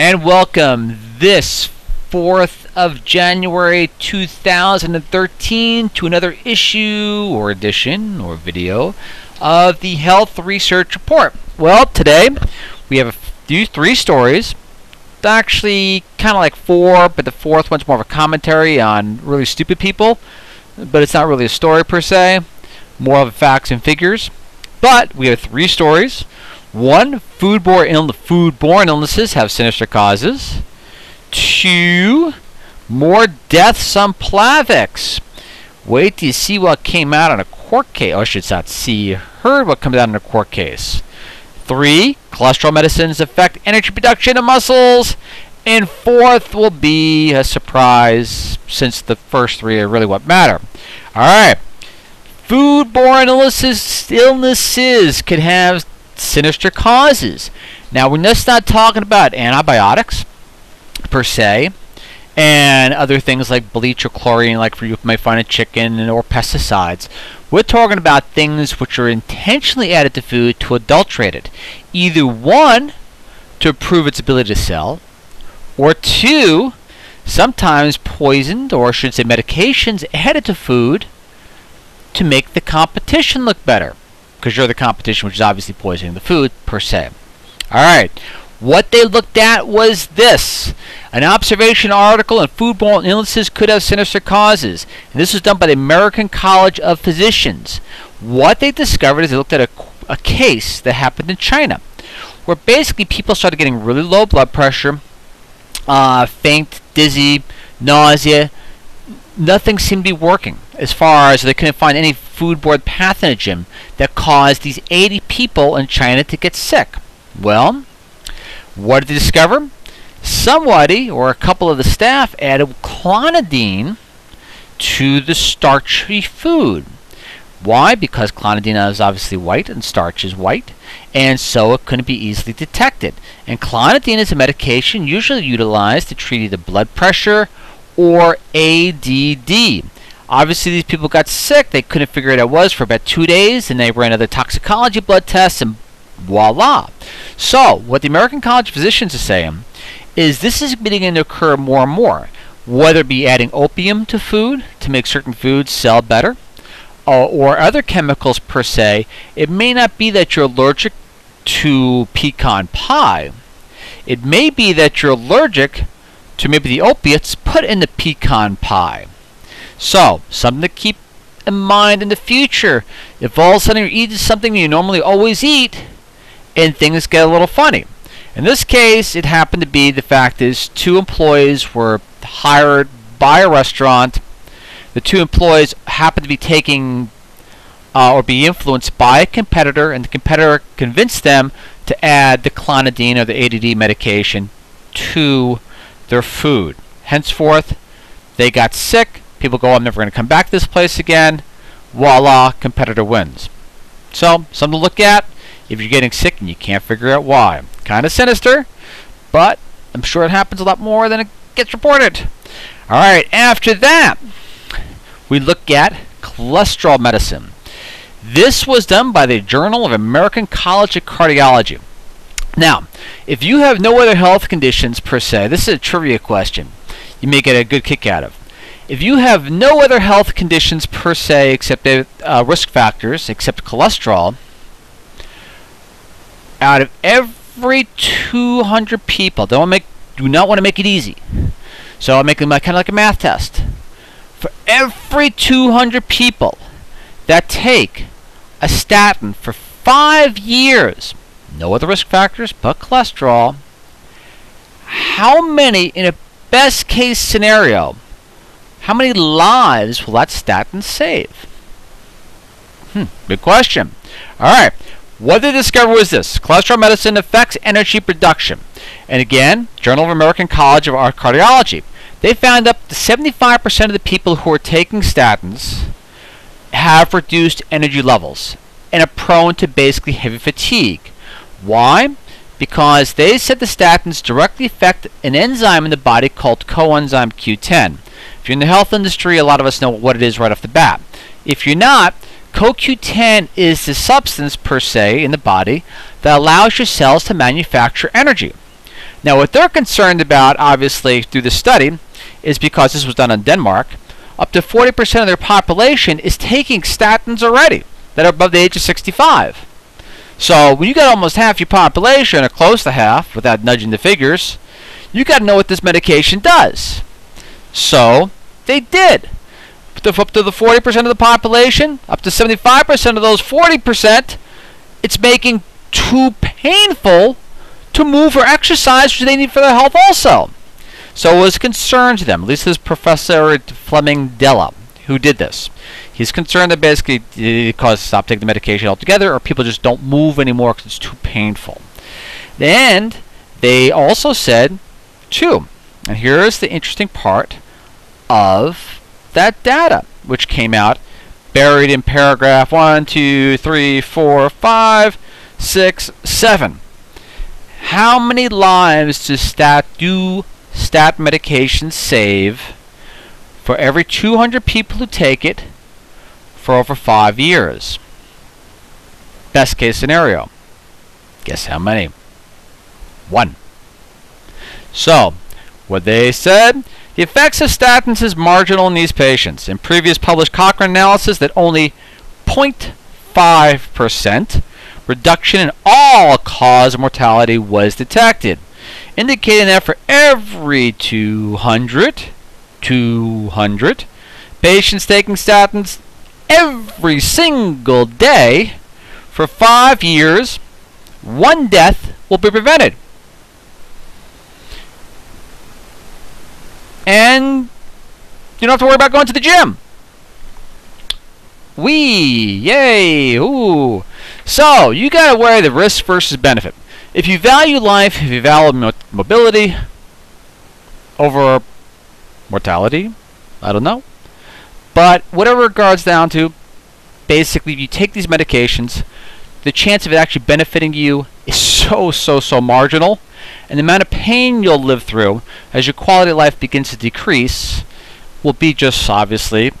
And welcome this 4th of January 2013 to another issue or edition or video of the Health Research Report. Well, today we have three stories. Actually, kind of like four, but the fourth one's more of a commentary on really stupid people. But it's not really a story per se, more of facts and figures. But we have three stories. One, foodborne illnesses have sinister causes. Two, more deaths on Plavix. Wait till you see what came out in a court case. Oh, I should not see, heard what comes out in a court case. Three, cholesterol medicines affect energy production in muscles. And fourth will be a surprise, since the first three are really what matter. Alright. Foodborne illnesses could have sinister causes. Now, we're just not talking about antibiotics per se and other things like bleach or chlorine, like you might find in chicken, or pesticides. We're talking about things which are intentionally added to food to adulterate it. Either one, to improve its ability to sell, or two, sometimes poisoned, or I should say medications added to food to make the competition look better, because you're the competition, which is obviously poisoning the food per se. Alright, what they looked at was this. An observation article on foodborne illnesses could have sinister causes. And this was done by the American College of Physicians. What they discovered is they looked at a case that happened in China, where basically people started getting really low blood pressure, faint, dizzy, nausea. Nothing seemed to be working, as far as they couldn't find any foodborne pathogen that caused these 80 people in China to get sick. Well, what did they discover? Somebody, or a couple of the staff, added clonidine to the starchy food. Why? Because clonidine is obviously white and starch is white, and so it couldn't be easily detected. And clonidine is a medication usually utilized to treat either blood pressure or ADD. Obviously, these people got sick. They couldn't figure out what it was for about 2 days, and they ran other toxicology blood tests, and voila. So, what the American College of Physicians is saying is this is beginning to occur more and more, whether it be adding opium to food to make certain foods sell better, or other chemicals per se. It may not be that you're allergic to pecan pie. It may be that you're allergic to maybe the opiates put in the pecan pie. So, something to keep in mind in the future. If all of a sudden you're eating something you normally always eat, and things get a little funny. In this case, it happened to be, the fact is, two employees were hired by a restaurant. The two employees happened to be taking or be influenced by a competitor, and the competitor convinced them to add the clonidine or the ADD medication to their food. Henceforth, they got sick. People go, I'm never going to come back to this place again. Voila, competitor wins. So, something to look at if you're getting sick and you can't figure out why. Kind of sinister, but I'm sure it happens a lot more than it gets reported. Alright, after that, we look at cholesterol medicine. This was done by the Journal of American College of Cardiology. Now, if you have no other health conditions per se, this is a trivia question you may get a good kick out of. If you have no other health conditions per se except risk factors, except cholesterol, out of every 200 people, do not want to make it easy, so I'll make it kind of like a math test. For every 200 people that take a statin for 5 years, no other risk factors but cholesterol, how many, in a best case scenario, how many lives will that statin save? Good question. Alright, what they discovered was this. Cholesterol medicine affects energy production. And again, Journal of American College of Cardiology. They found up to 75% of the people who are taking statins have reduced energy levels and are prone to basically heavy fatigue. Why? Because they said the statins directly affect an enzyme in the body called coenzyme Q10. If you're in the health industry, a lot of us know what it is right off the bat. If you're not, CoQ10 is the substance per se in the body that allows your cells to manufacture energy. Now, what they're concerned about, obviously, through the study, is because this was done in Denmark, up to 40% of their population is taking statins already that are above the age of 65. So when you got almost half your population, or close to half, without nudging the figures, you got to know what this medication does. So they did. Up to the 40% of the population, up to 75% of those 40%, it's making too painful to move or exercise, which they need for their health also. So it was a concern to them. At least this Professor Fleming Della, who did this. He's concerned that basically it causes stop taking the medication altogether, or people just don't move anymore because it's too painful. And they also said, too, and here's the interesting part of that data, which came out buried in paragraph 1, 2, 3, 4, 5, 6, 7. How many lives does stat medication save for every 200 people who take it for over 5 years? Best case scenario. Guess how many? 1. So, what they said, the effects of statins is marginal in these patients. In previous published Cochrane analysis that only 0.5% reduction in all-cause mortality was detected, indicating that for every 200 patients taking statins every single day for 5 years, 1 death will be prevented. And you don't have to worry about going to the gym. Yay, ooh. So, you got to weigh the risk versus benefit. If you value life, if you value mobility over mortality, I don't know. But whatever it regards down to, basically, if you take these medications, the chance of it actually benefiting you is so marginal. And the amount of pain you'll live through as your quality of life begins to decrease will be just obviously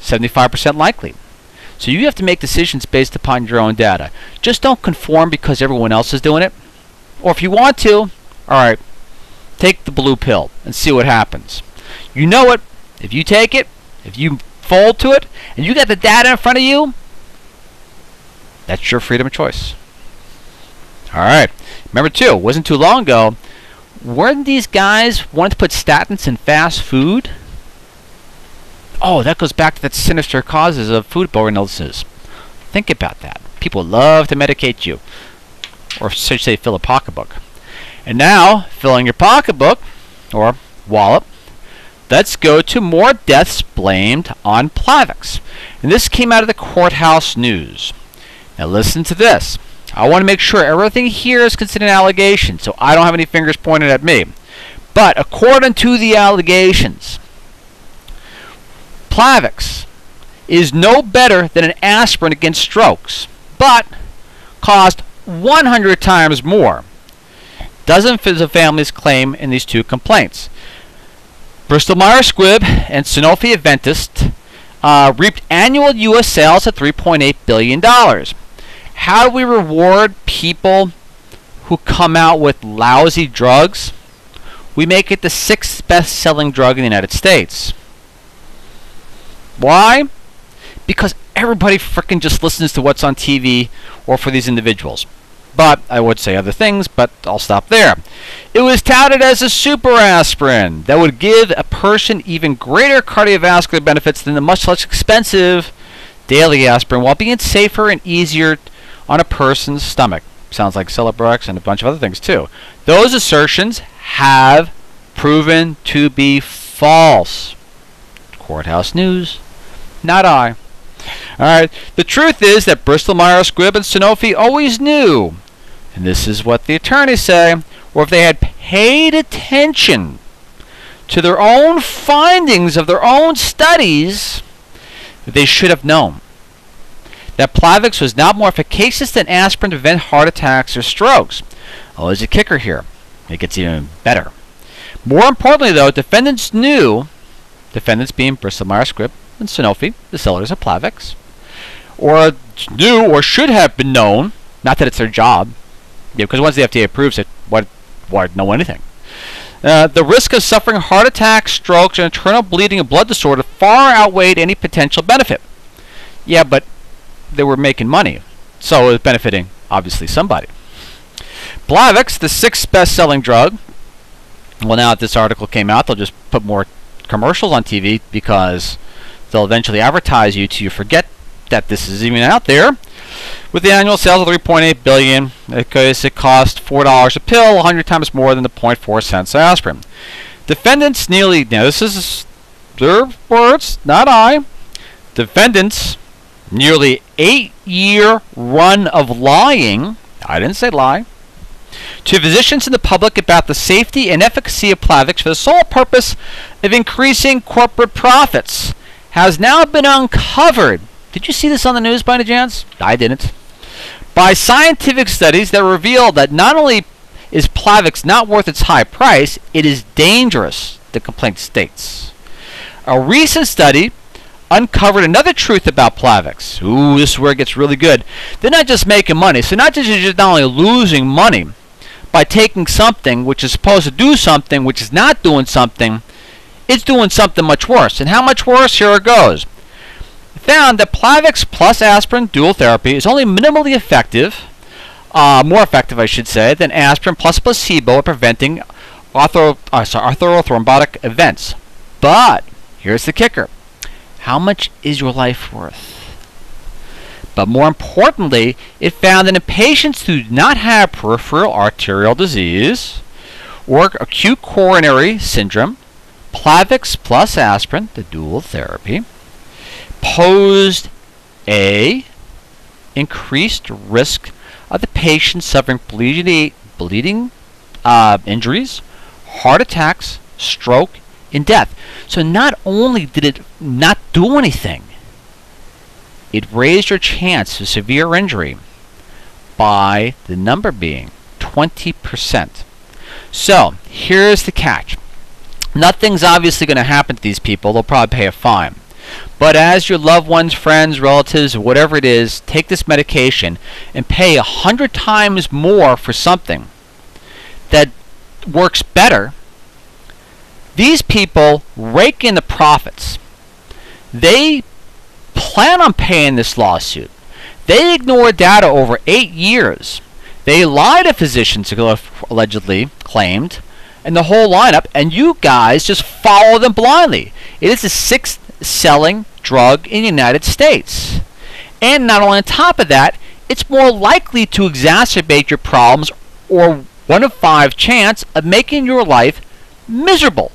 75% likely. So you have to make decisions based upon your own data. Just don't conform because everyone else is doing it. Or if you want to, alright, take the blue pill and see what happens. You know it. If you take it, if you fold to it, and you got the data in front of you, that's your freedom of choice. Alright. Remember too, it wasn't too long ago, weren't these guys wanting to put statins in fast food? Oh, that goes back to that sinister causes of foodborne illnesses. Think about that. People love to medicate you. Or should say fill a pocketbook. And now, filling your pocketbook, or wallet, let's go to more deaths blamed on Plavix. And this came out of the Courthouse News. Now listen to this. I want to make sure everything here is considered an allegation, so I don't have any fingers pointed at me. But according to the allegations, Plavix is no better than an aspirin against strokes, but cost 100 times more. Dozens of families claim in these two complaints. Bristol Myers Squibb and Sanofi Aventis reaped annual U.S. sales of $3.8 billion. How do we reward people who come out with lousy drugs? We make it the 6th best-selling drug in the United States. Why? Because everybody frickin' just listens to what's on TV or for these individuals. But I would say other things, but I'll stop there. It was touted as a super aspirin that would give a person even greater cardiovascular benefits than the much less expensive daily aspirin, while being safer and easier on a person's stomach. Sounds like Celebrex and a bunch of other things too. Those assertions have proven to be false. Courthouse News, not I. Alright, the truth is that Bristol Myers Squibb and Sanofi always knew, and this is what the attorneys say, or if they had paid attention to their own findings of their own studies, they should have known that Plavix was not more efficacious than aspirin to prevent heart attacks or strokes. Oh, there's a kicker here. It gets even better. More importantly, though, defendants knew, defendants being Bristol Myers Squibb and Sanofi, the sellers of Plavix, or knew or should have been known, not that it's their job, because once the FDA approves it, why know anything? The risk of suffering heart attacks, strokes, and internal bleeding and blood disorder far outweighed any potential benefit. Yeah, but they were making money, so it was benefiting, obviously, somebody. Plavix, the 6th best-selling drug. Well, now that this article came out, they'll just put more commercials on TV because they'll eventually advertise you till you forget that this is even out there. With the annual sales of $3.8 billion, because it cost $4 a pill, 100 times more than the 0.4 cents aspirin. Defendants nearly, now this is their words, not I. Defendants nearly 8-year run of lying, I didn't say lie, to physicians and the public about the safety and efficacy of Plavix for the sole purpose of increasing corporate profits has now been uncovered. Did you see this on the news by any chance? I didn't. By scientific studies that reveal that not only is Plavix not worth its high price, it is dangerous, the complaint states. A recent study uncovered another truth about Plavix. Ooh, this is where it gets really good. They're not just making money. So not only losing money by taking something which is supposed to do something which is not doing something, it's doing something much worse. And how much worse? Here it goes. Found that Plavix plus aspirin dual therapy is only minimally effective, more effective I should say, than aspirin plus placebo at preventing arthrothrombotic events. But here's the kicker. How much is your life worth? But more importantly, it found that in patients who do not have peripheral arterial disease or acute coronary syndrome, Plavix plus aspirin, the dual therapy, posed a increased risk of the patient suffering bleeding injuries, heart attacks, stroke, and death. So not only did it not do anything, it raised your chance of severe injury by the number being 20%. So here's the catch. Nothing's obviously going to happen to these people. They'll probably pay a fine. But as your loved ones, friends, relatives, whatever it is, take this medication and pay 100 times more for something that works better, these people rake in the profits. They plan on paying this lawsuit. They ignore data over 8 years. They lie to physicians who allegedly claimed, and the whole lineup, and you guys just follow them blindly. It is the 6th selling drug in the United States. And not only on top of that, it's more likely to exacerbate your problems or 1 of 5 chance of making your life miserable,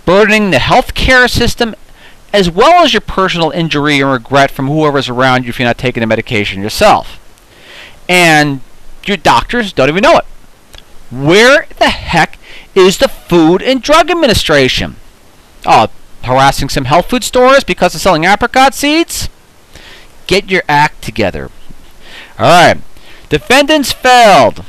burdening the healthcare system as well as your personal injury and regret from whoever's around you if you're not taking the medication yourself. And your doctors don't even know it. Where the heck is the Food and Drug Administration? Oh, harassing some health food stores because of selling apricot seeds? Get your act together. Alright. Defendants failed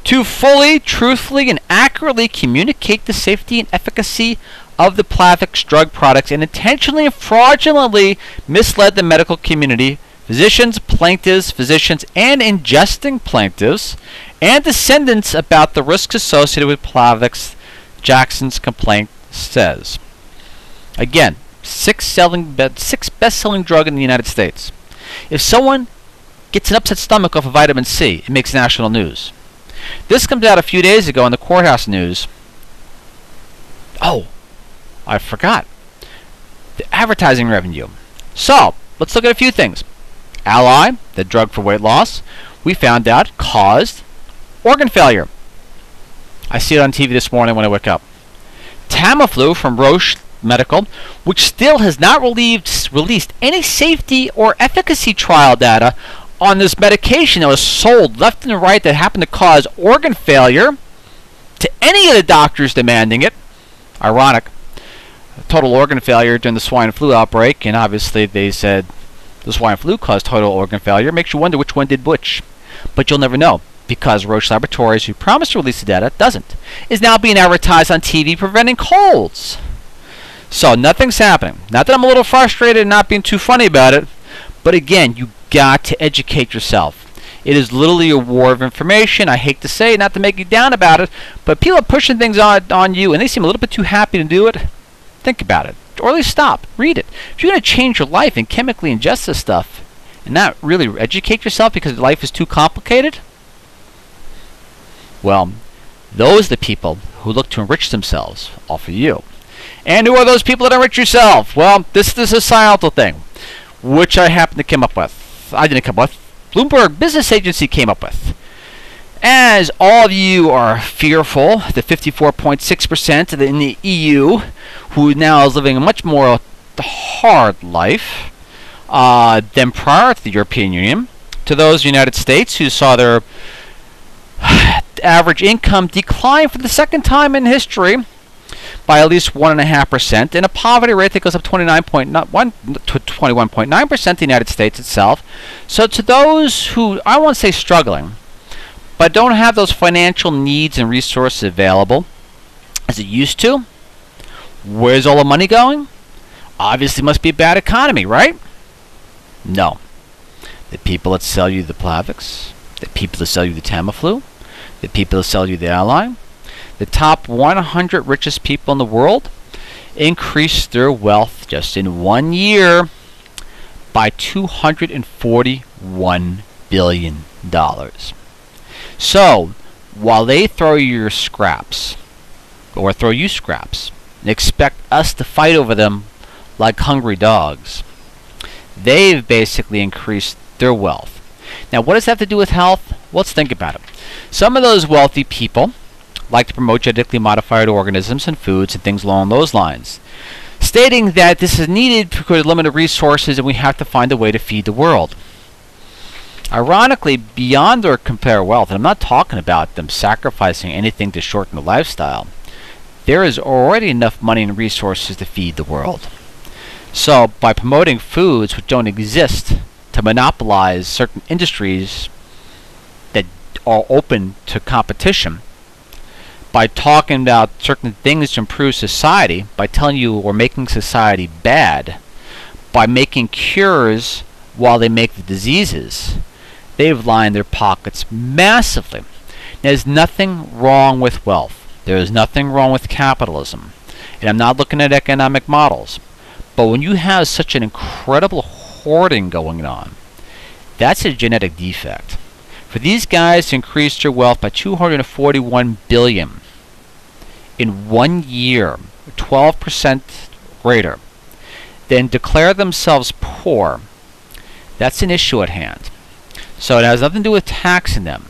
to fully, truthfully, and accurately communicate the safety and efficacy of the Plavix drug products and intentionally and fraudulently misled the medical community, physicians, plaintiffs, physicians, and ingesting plaintiffs, and descendants about the risks associated with Plavix, Jackson's complaint says. Again, 6th best-selling drug in the United States. If someone gets an upset stomach off of vitamin C, it makes national news. This comes out a few days ago in the courthouse news. Oh, I forgot. The advertising revenue. So, let's look at a few things. Ally, the drug for weight loss, we found out caused organ failure. I see it on TV this morning when I wake up. Tamiflu from Roche Medical, which still has not released any safety or efficacy trial data on this medication that was sold left and right that happened to cause organ failure to any of the doctors demanding it. Ironic. Total organ failure during the swine flu outbreak, and obviously they said the swine flu caused total organ failure. Makes you wonder which one did which. But you'll never know, because Roche Laboratories, who promised to release the data, doesn't. Is now being advertised on TV preventing colds. So nothing's happening. Not that I'm a little frustrated and not being too funny about it, but again, you got to educate yourself. It is literally a war of information. I hate to say it, not to make you down about it, but people are pushing things on you, and they seem a little bit too happy to do it. Think about it. Or at least stop. Read it. If you're going to change your life and chemically ingest this stuff and not really educate yourself because life is too complicated, well, those are the people who look to enrich themselves off of you. And who are those people that enrich yourself? Well, this is a societal thing, which I happen to come up with. I didn't come up with. Bloomberg Business Agency came up with. As all of you are fearful, the 54.6% in the EU, who now is living a much more hard life than prior to the European Union, to those United States who saw their average income decline for the second time in history by at least 1.5%, and a poverty rate that goes up 29.1 to 21.9% in the United States itself. So to those who, I won't say struggling, but don't have those financial needs and resources available as it used to, where's all the money going? Obviously must be a bad economy, right? No. The people that sell you the Plavix, the people that sell you the Tamiflu, the people that sell you the Ally, the top 100 richest people in the world increased their wealth just in 1 year by $241 billion. So, while they throw you your scraps, or throw you scraps, and expect us to fight over them like hungry dogs, they've basically increased their wealth. Now, what does that have to do with health? Let's think about it. Some of those wealthy people like to promote genetically modified organisms and foods and things along those lines, stating that this is needed because of limited resources and we have to find a way to feed the world. Ironically, beyond their compare wealth, and I'm not talking about them sacrificing anything to shorten the lifestyle, there is already enough money and resources to feed the world. So, by promoting foods which don't exist to monopolize certain industries that are open to competition, by talking about certain things to improve society, by telling you we're making society bad, by making cures while they make the diseases, they've lined their pockets massively. There's nothing wrong with wealth. There is nothing wrong with capitalism. And I'm not looking at economic models. But when you have such an incredible hoarding going on, that's a genetic defect. For these guys to increase their wealth by $241 billion in 1 year, 12% greater, then declare themselves poor, that's an issue at hand. So it has nothing to do with taxing them.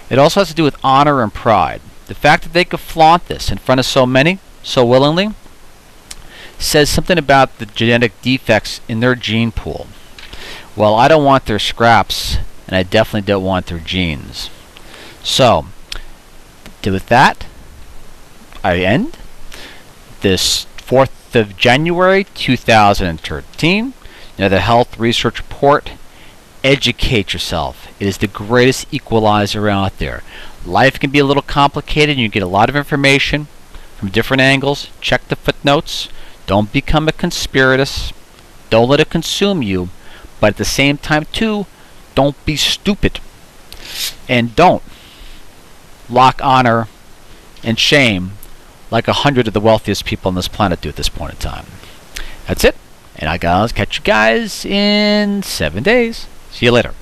It also has to do with honor and pride. The fact that they could flaunt this in front of so many, so willingly, says something about the genetic defects in their gene pool. Well, I don't want their scraps, and I definitely don't want their genes. So, with that, I end this 4th of January 2013. The Health Research Report. Educate yourself. It is the greatest equalizer out there. Life can be a little complicated. You get a lot of information from different angles. Check the footnotes. Don't become a conspiratus. Don't let it consume you. But at the same time, too, don't be stupid. And don't lock honor and shame like 100 of the wealthiest people on this planet do at this point in time. That's it. And I'll catch you guys in 7 days. See you later.